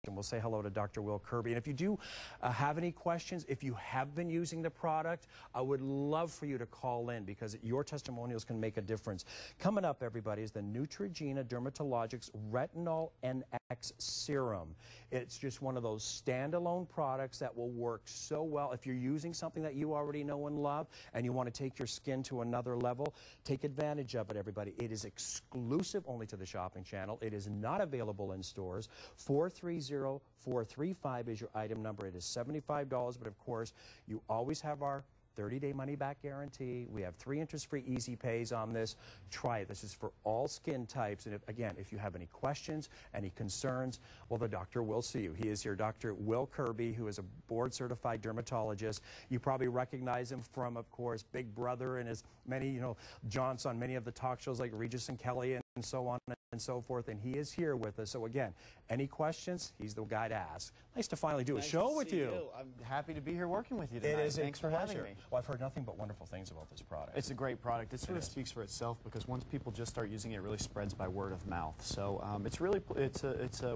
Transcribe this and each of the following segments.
and we'll say hello to Dr. Will Kirby. And if you do have any questions, if you have been using the product, I would love for you to call in because your testimonials can make a difference. Coming up, everybody, is the Neutrogena Dermatologics Retinol NX Serum. It's just one of those standalone products that will work so well. If you're using something that you already know and love and you want to take your skin to another level, take advantage of it, everybody. It is exclusive only to the shopping channel. It is not available in stores. 430-435 is your item number. It is $75, but of course, you always have our 30-day money-back guarantee. We have 3 interest-free easy pays on this. Try it. This is for all skin types. And again, if you have any questions, any concerns, well, the doctor will see you. He is here, Dr. Will Kirby, who is a board-certified dermatologist. You probably recognize him from, of course, Big Brother and his many, jaunts on many of the talk shows like Regis and Kelly and so on and so forth, and he is here with us. So again, any questions, he's the guy to ask. Nice to finally do a show with you. I'm happy to be here working with you tonight. It is Thanks for having me. Well, I've heard nothing but wonderful things about this product. It's a great product. It sort of speaks for itself because once people just start using it, it really spreads by word of mouth. So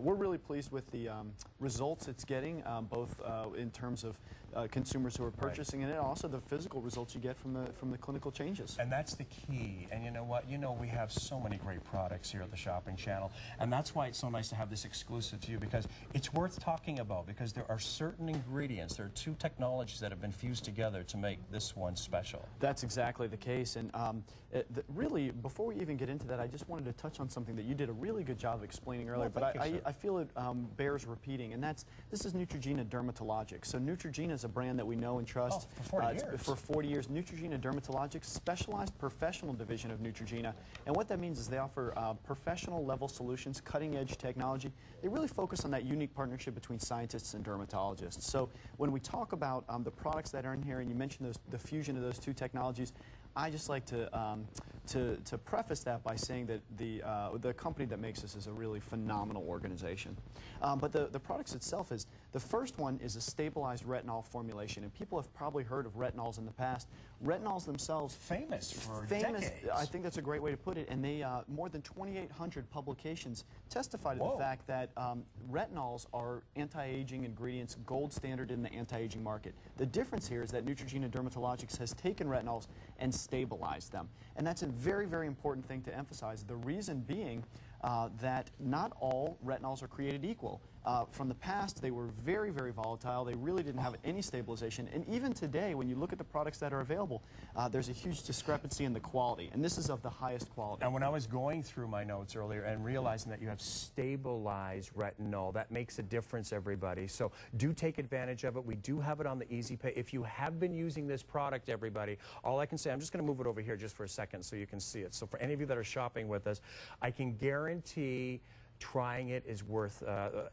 we're really pleased with the results it's getting, both in terms of consumers who are purchasing it and also the physical results you get from the clinical changes. And that's the key. And you know what? We have so many great products here at the shopping channel, and that's why it's so nice to have this exclusive to you, because it's worth talking about, because there are certain ingredients, there are 2 technologies that have been fused together to make this one special. That's exactly the case. And really, before we even get into that, I just wanted to touch on something that you did a really good job of explaining earlier, but I feel it bears repeating, and this is Neutrogena Dermatologics. So Neutrogena is a brand that we know and trust. For 40 years. For 40 years. Neutrogena Dermatologics, specialized professional division of Neutrogena. And what that means is they offer professional level solutions, cutting edge technology. They really focus on that unique partnership between scientists and dermatologists. So when we talk about the products that are in here, and you mentioned the fusion of those 2 technologies, I just like to preface that by saying that the company that makes this is a really phenomenal organization. But the products itself is, the first one is a stabilized retinol formulation, and people have probably heard of retinols in the past. Retinols themselves, famous for decades. I think that's a great way to put it, and they more than 2,800 publications testify to the fact that retinols are anti-aging ingredients, gold standard in the anti-aging market. The difference here is that Neutrogena Dermatologics has taken retinols and stabilized them, and that's a very, very important thing to emphasize. The reason being that not all retinols are created equal. From the past, they were very, very volatile. They really didn't have any stabilization. And even today, when you look at the products that are available, there's a huge discrepancy in the quality. And this is of the highest quality. And when I was going through my notes earlier and realizing that you have stabilized retinol, that makes a difference, everybody. So do take advantage of it. We do have it on the Easy Pay. If you have been using this product, everybody, all I can say, I'm just going to move it over here just for a second so you can see it. So for any of you that are shopping with us, I can guarantee trying it is worth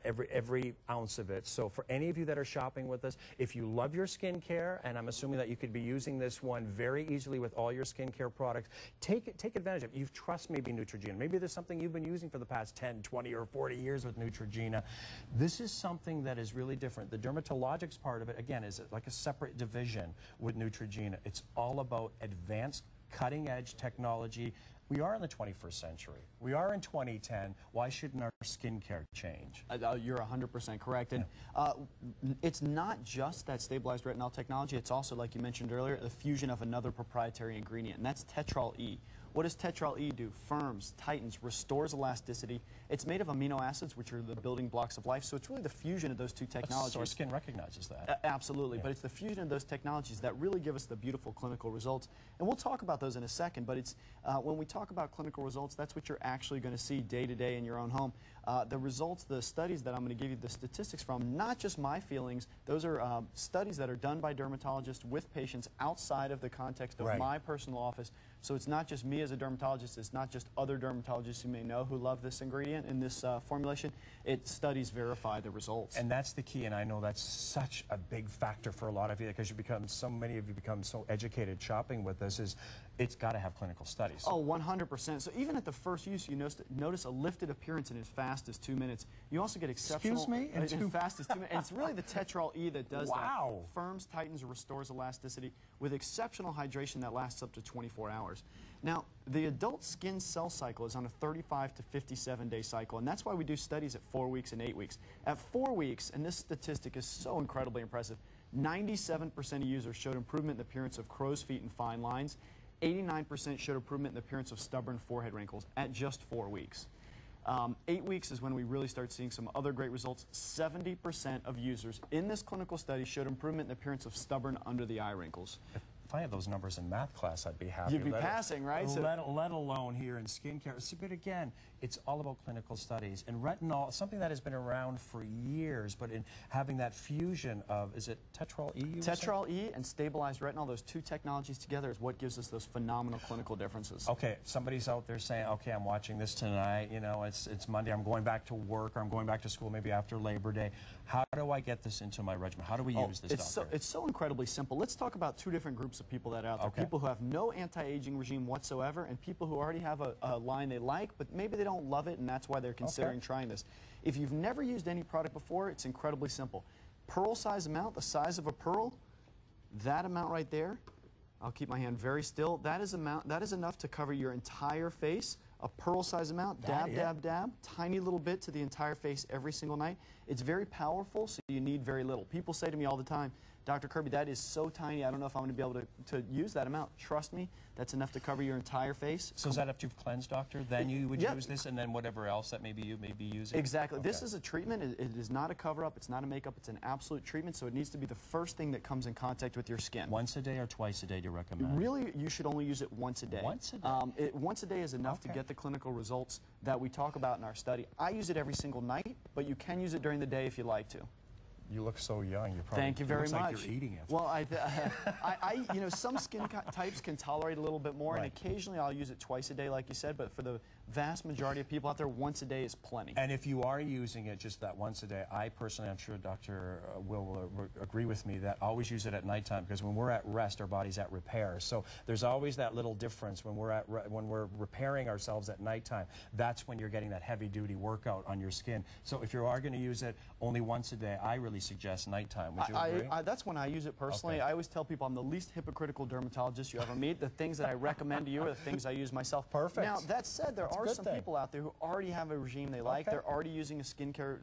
every ounce of it. So for any of you that are shopping with us, if you love your skincare, and I'm assuming that you could be using this one very easily with all your skincare products, take advantage of it. You trust maybe Neutrogena. Maybe there's something you've been using for the past 10, 20, or 40 years with Neutrogena. This is something that is really different. The dermatologics part of it, again, is like a separate division with Neutrogena. It's all about advanced cutting-edge technology. We are in the 21st century. We are in 2010. Why shouldn't our skincare change? You're 100% correct. And it's not just that stabilized retinol technology. It's also, like you mentioned earlier, the fusion of another proprietary ingredient, and that's Tetrol E. What does Tetrol E do? Firms, tightens, restores elasticity. It's made of amino acids, which are the building blocks of life. So it's really the fusion of those 2 technologies. So our skin recognizes that. Absolutely. Yeah. But it's the fusion of those technologies that really give us the beautiful clinical results. And we'll talk about those in a second. But it's when we talk about clinical results, that's what you're actually going to see day to day in your own home. The results, the studies that I'm going to give you the statistics from, not just my feelings, those are studies that are done by dermatologists with patients outside of the context of my personal office. So it's not just me as a dermatologist, it's not just other dermatologists you may know who love this ingredient in this formulation. Studies verify the results. And that's the key, and I know that's such a big factor for a lot of you, because so many of you become so educated shopping with this, is it's got to have clinical studies. Oh, 100%. So even at the first use, you notice a lifted appearance in as fast as 2 minutes. You also get exceptional... Excuse me? In fast as 2 minutes. And it's really the Tetrol E that does Wow. that. Firms, tightens, restores elasticity with exceptional hydration that lasts up to 24 hours. Now, the adult skin cell cycle is on a 35 to 57-day cycle, and that's why we do studies at 4 weeks and 8 weeks. At 4 weeks, and this statistic is so incredibly impressive, 97% of users showed improvement in the appearance of crow's feet and fine lines. 89% showed improvement in the appearance of stubborn forehead wrinkles at just 4 weeks. 8 weeks is when we really start seeing some other great results. 70% of users in this clinical study showed improvement in the appearance of stubborn under-the-eye wrinkles. If I had those numbers in math class, I'd be happy. You'd be passing, right? Let alone here in skincare. See, but again, it's all about clinical studies. And retinol, something that has been around for years, but in having that fusion of, is it Tetrol E? Tetrol E and stabilized retinol, those two technologies together is what gives us those phenomenal clinical differences. Okay, somebody's out there saying, okay, I'm watching this tonight, you know, it's Monday, I'm going back to work, or I'm going back to school maybe after Labor Day. How do I get this into my regimen? How do we use this, doctor? It's so incredibly simple. Let's talk about two different groups of people that are out there. Okay. People who have no anti-aging regime whatsoever, and people who already have a line they like, but maybe they don't love it, and that's why they're considering trying this. If you've never used any product before, it's incredibly simple. Pearl size amount, the size of a pearl, that amount right there, I'll keep my hand very still, that is enough to cover your entire face. A pearl size amount, dab, dab, dab, tiny little bit to the entire face every single night. It's very powerful, so you need very little. People say to me all the time, Dr. Kirby, that is so tiny, I don't know if I'm going to be able to use that amount. Trust me, that's enough to cover your entire face. So is that after you've cleansed, doctor? Then you would use this, and then whatever else that maybe you may be using? Exactly. Okay. This is a treatment. It is not a cover-up. It's not a makeup. It's an absolute treatment, so it needs to be the first thing that comes in contact with your skin. Once a day or twice a day do you recommend? Really, you should only use it once a day. Once a day? Once a day is enough to get the clinical results that we talk about in our study. I use it every single night, but you can use it during the day if you like to. You look so young. You're probably, Thank you very much. Like you're eating it. Well, you know, some skin types can tolerate a little bit more, and occasionally I'll use it twice a day, like you said. But for the vast majority of people out there, once a day is plenty. And if you are using it just that once a day, I personally, I'm sure Dr. will agree with me that always use it at nighttime, because when we're at rest, our body's at repair. So there's always that little difference when we're repairing ourselves at nighttime. That's when you're getting that heavy-duty workout on your skin. So if you are going to use it only once a day, I really suggest nighttime. Would you agree? That's when I use it personally. Okay. I always tell people I'm the least hypocritical dermatologist you ever meet. The things that I recommend to you are the things I use myself. Perfect. Now, that said, there are some people out there who already have a regime they like. They're already using a skincare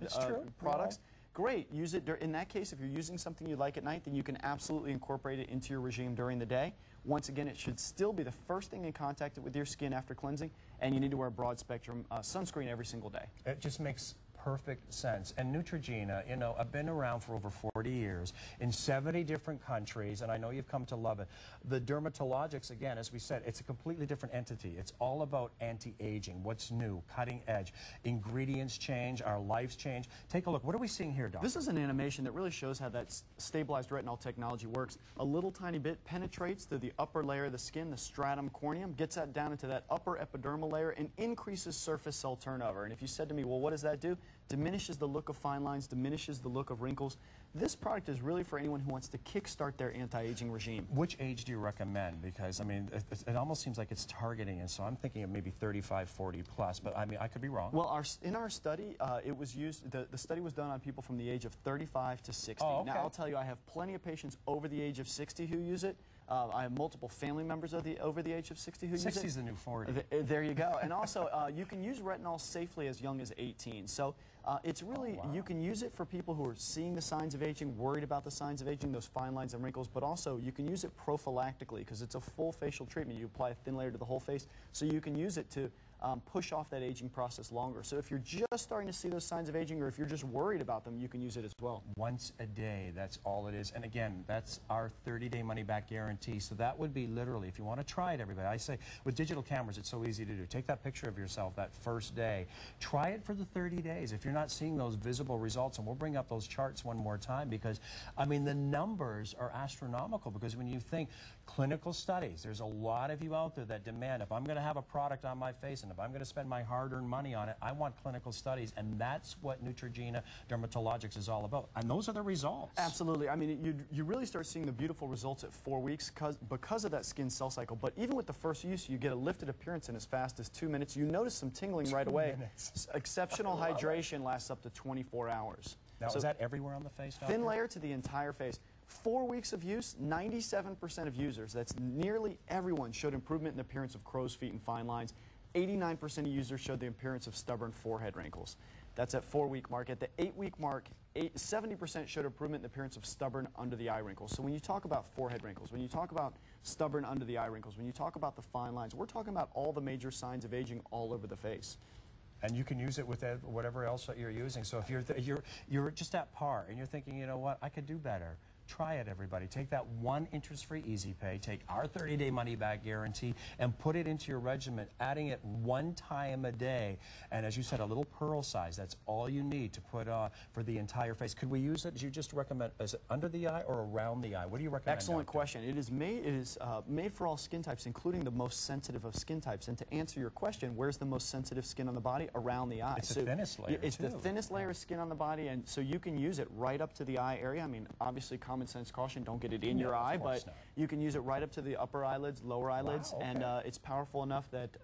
products. Great. Use it. In that case, if you're using something you like at night, then you can absolutely incorporate it into your regime during the day. Once again, it should still be the first thing in contact with your skin after cleansing, and you need to wear a broad spectrum sunscreen every single day. It just makes perfect sense. And Neutrogena, you know, I've been around for over 40 years in 70 different countries, and I know you've come to love it. The dermatologics, again, as we said, it's a completely different entity. It's all about anti-aging, what's new, cutting edge. Ingredients change, our lives change. Take a look. What are we seeing here, doctor? This is an animation that really shows how that stabilized retinol technology works. A little tiny bit penetrates through the upper layer of the skin, the stratum corneum, gets that down into that upper epidermal layer, and increases surface cell turnover. And if you said to me, well, what does that do? Diminishes the look of fine lines, diminishes the look of wrinkles. This product is really for anyone who wants to kickstart their anti-aging regime. Which age do you recommend? Because, I mean, it almost seems like it's targeting, and so I'm thinking of maybe 35, 40 plus, but I mean, I could be wrong. Well, in our study, it was used, the study was done on people from the age of 35 to 60. Oh, okay. Now, I'll tell you, I have plenty of patients over the age of 60 who use it. I have multiple family members over the age of 60 who use it. 60 is the new 40. There you go. And also, you can use retinol safely as young as 18. So it's really, you can use it for people who are seeing the signs of aging, worried about the signs of aging, those fine lines and wrinkles, but also you can use it prophylactically because it's a full facial treatment. You apply a thin layer to the whole face, so you can use it to push off that aging process longer. So if you're just starting to see those signs of aging, or if you're just worried about them, you can use it as well. Once a day, that's all it is. And again, that's our 30-day money-back guarantee. So that would be literally, if you want to try it, everybody, I say, with digital cameras, it's so easy to do. Take that picture of yourself that first day. Try it for the 30 days. If you're not seeing those visible results, and we'll bring up those charts one more time, because, I mean, the numbers are astronomical, because when you think Clinical studies. There's a lot of you out there that demand, if I'm going to have a product on my face and if I'm going to spend my hard-earned money on it, I want clinical studies, and that's what Neutrogena Dermatologics is all about. And those are the results. Absolutely. I mean, you really start seeing the beautiful results at 4 weeks because of that skin cell cycle. But even with the first use, you get a lifted appearance in as fast as 2 minutes. You notice some tingling right away. Exceptional hydration lasts up to 24 hours. Now, is that everywhere on the face, Doctor? Thin layer to the entire face. 4 weeks of use, 97% of users, that's nearly everyone, showed improvement in the appearance of crow's feet and fine lines. 89% of users showed the appearance of stubborn forehead wrinkles. That's at 4-week mark. At the 8-week mark, 70% showed improvement in the appearance of stubborn under-the-eye wrinkles. So when you talk about forehead wrinkles, when you talk about stubborn under-the-eye wrinkles, when you talk about the fine lines, we're talking about all the major signs of aging all over the face. And you can use it with whatever else that you're using. So if you're just at par and you're thinking, you know what, I could do better. Try it, everybody. Take that one interest-free Easy Pay, take our 30-day money-back guarantee, and put it into your regimen, adding it 1 time a day. And as you said, a little pearl size, that's all you need to put on for the entire face. Could we use it, as you just recommend, is it under the eye or around the eye? What do you recommend? Excellent Doctor? question. It is made for all skin types, including the most sensitive of skin types. And to answer your question, where's the most sensitive skin on the body? Around the eye. It's the thinnest layer, It's the thinnest layer of skin on the body, and so you can use it right up to the eye area. I mean, obviously, common sense caution, don't get it in your eye, but you can use it right up to the upper eyelids, lower eyelids, and it's powerful enough that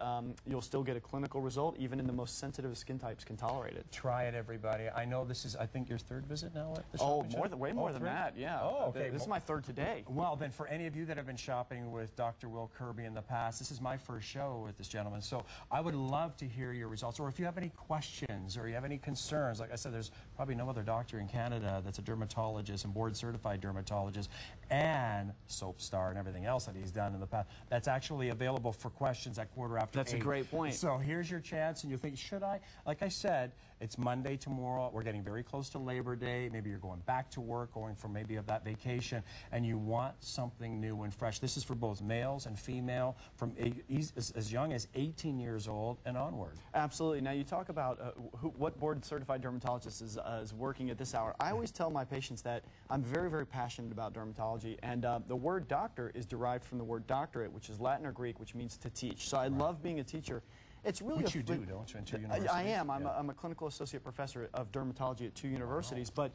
you'll still get a clinical result, even in the most sensitive skin types can tolerate it. Try it, everybody. I know this is, I think, your 3rd visit now at the shop. Oh, way more than that, yeah. Oh, okay. This is my 3rd today. Well, then, for any of you that have been shopping with Dr. Will Kirby in the past, this is my first show with this gentleman, so I would love to hear your results, or if you have any questions or you have any concerns. Like I said, there's probably no other doctor in Canada that's a dermatologist and board-certified dermatologist and soap star and everything else that he's done in the past that's actually available for questions at 8:15. That's a great point. So here's your chance, and you think, should I? Like I said, it's Monday tomorrow. We're getting very close to Labor Day. Maybe you're going back to work, going for maybe of that vacation, and you want something new and fresh. This is for both males and female, from as young as 18 years old and onward. Absolutely. Now, you talk about what board-certified dermatologist is working at this hour. I always tell my patients that I'm very, very passionate about dermatology, and the word doctor is derived from the word doctorate, which is Latin or Greek, which means to teach. So I love being a teacher. It's really Which you do, don't you, in 2 universities? I am. I'm a clinical associate professor of dermatology at 2 universities, but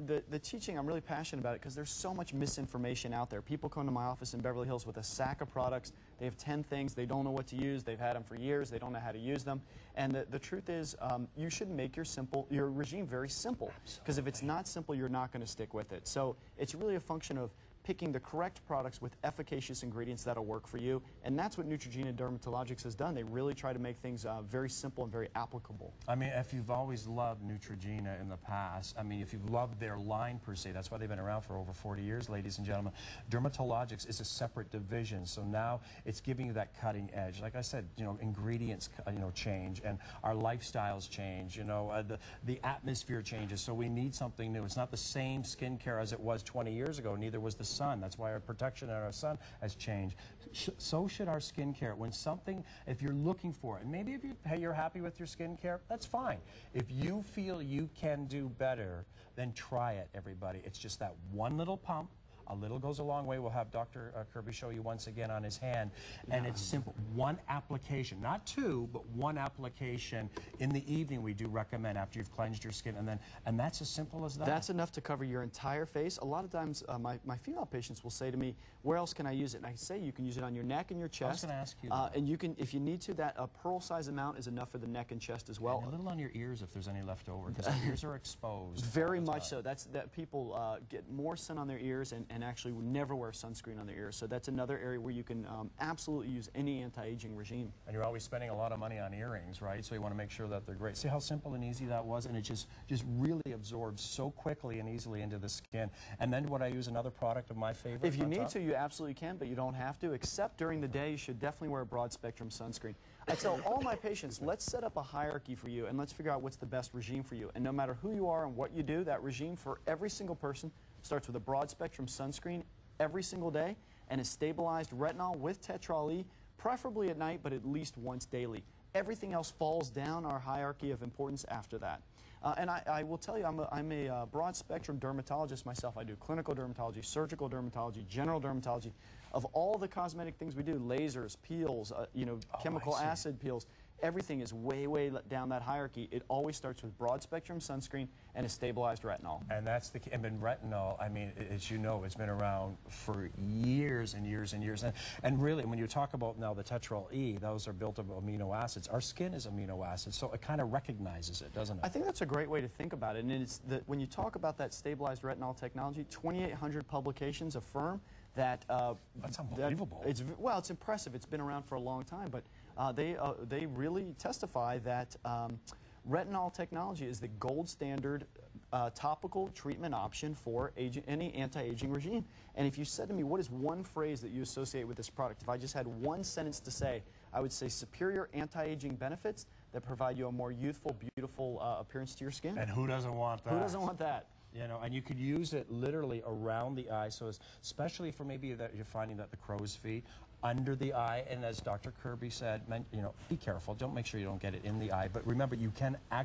the teaching, I'm really passionate about it because there's so much misinformation out there. People come to my office in Beverly Hills with a sack of products. They have 10 things. They don't know what to use. They've had them for years. They don't know how to use them. And the truth is, you should make your regime very simple, because if it's not simple, you're not going to stick with it. So it's really a function of picking the correct products with efficacious ingredients that'll work for you, and that's what Neutrogena Dermatologics has done. They really try to make things very simple and very applicable. I mean, if you've always loved Neutrogena in the past, I mean, if you've loved their line per se, that's why they've been around for over 40 years, ladies and gentlemen. Dermatologics is a separate division, so now it's giving you that cutting edge. Like I said, you know, ingredients, change, and our lifestyles change. You know, the atmosphere changes, so we need something new. It's not the same skincare as it was 20 years ago. Neither was the sun. That's why our protection on our sun has changed. So should our skincare. When something, if you're looking for it, and maybe if you're happy with your skincare, that's fine. If you feel you can do better, then try it, everybody. It's just that one little pump. A little goes a long way. We'll have Dr. Kirby show you once again on his hand. And it's simple. One application, not 2, but 1 application in the evening we do recommend after you've cleansed your skin. And that's as simple as that. That's enough to cover your entire face. A lot of times my female patients will say to me, where else can I use it? And I say you can use it on your neck and your chest. I was going to ask you that. And you can, if you need to, that a pearl size amount is enough for the neck and chest as well. And a little on your ears if there's any left over, because the ears are exposed. Very much so. That people get more sun on their ears and actually would never wear sunscreen on their ears. So that's another area where you can absolutely use any anti-aging regime. And you're always spending a lot of money on earrings, right? So you want to make sure that they're great. See how simple and easy that was? And it just really absorbs so quickly and easily into the skin. And then would I use another product of my favorite? If you need to, you absolutely can, but you don't have to. Except during the day, you should definitely wear a broad spectrum sunscreen. I tell all my patients, let's set up a hierarchy for you and let's figure out what's the best regime for you. And no matter who you are and what you do, that regime for every single person starts with a broad spectrum sunscreen every single day and a stabilized retinol with tetraol E, preferably at night, but at least once daily. Everything else falls down our hierarchy of importance after that. And I will tell you, I'm a broad spectrum dermatologist myself. I do clinical dermatology, surgical dermatology, general dermatology. Of all the cosmetic things we do, lasers, peels, chemical acid peels, everything is way down that hierarchy. It always starts with broad spectrum sunscreen and a stabilized retinol. And that's the key. I mean, retinol, I mean, as you know, it's been around for years and years and years. And really, when you talk about now the tetraol E, those are built of amino acids. Our skin is amino acids, so it kind of recognizes it, doesn't it? I think that's a great way to think about it. And it's when you talk about that stabilized retinol technology, 2,800 publications affirm that that's unbelievable. It's impressive. It's been around for a long time, but they really testify that retinol technology is the gold standard topical treatment option for any anti-aging regime. And if you said to me, what is one phrase that you associate with this product? If I just had one sentence to say, I would say superior anti-aging benefits that provide you a more youthful, beautiful appearance to your skin. And who doesn't want that? Who doesn't want that? You know, and you could use it literally around the eye, so especially for maybe that you're finding that the crow's feet, under the eye, and as Dr. Kirby said, you know, be careful. Don't make sure you don't get it in the eye, but remember, you can actually